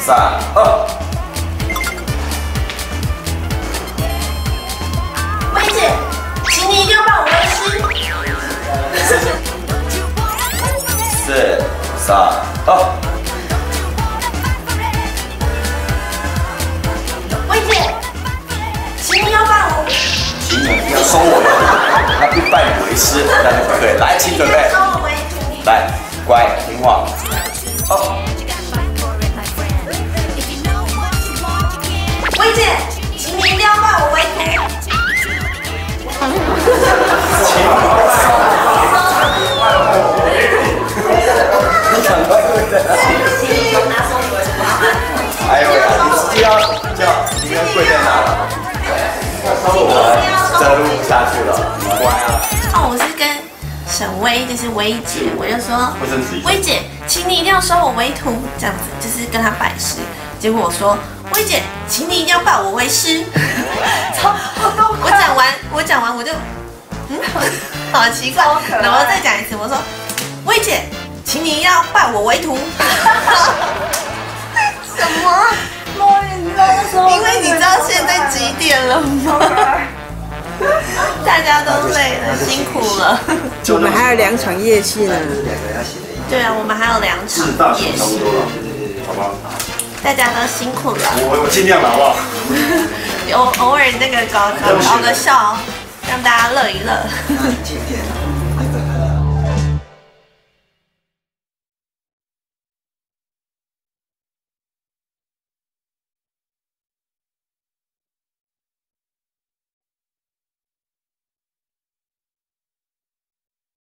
3、2。薇姐，请你一定要帮我喂食。4、3、2。薇姐，请你要帮我。请你要收我为，他不拜你为师，那就不对。来，请准备。收我为徒。来，乖，听话。薇姐，请你一定要拜我为徒。你赶快跪在那里。哎呦呀，你直接要你应该跪在那了。这录不下去了，你乖啊。哦，我是跟沈薇，就是薇姐，我就说，薇姐，请你一定要收我为徒，这样子就是跟她拜师。结果我说，薇姐，请你一定要拜我为师。我讲完我就，好奇怪，然后再讲一次，我说，薇姐，请你一定要拜我为徒。什么？你知道那时候？因为你知道现在几点了吗？大家都累了，辛苦了。我们还有2场夜戏呢。对啊，我们还有2场夜戏，好不好？大家都辛苦了。我尽量了，好不好？偶尔那个搞个笑，让大家乐一乐。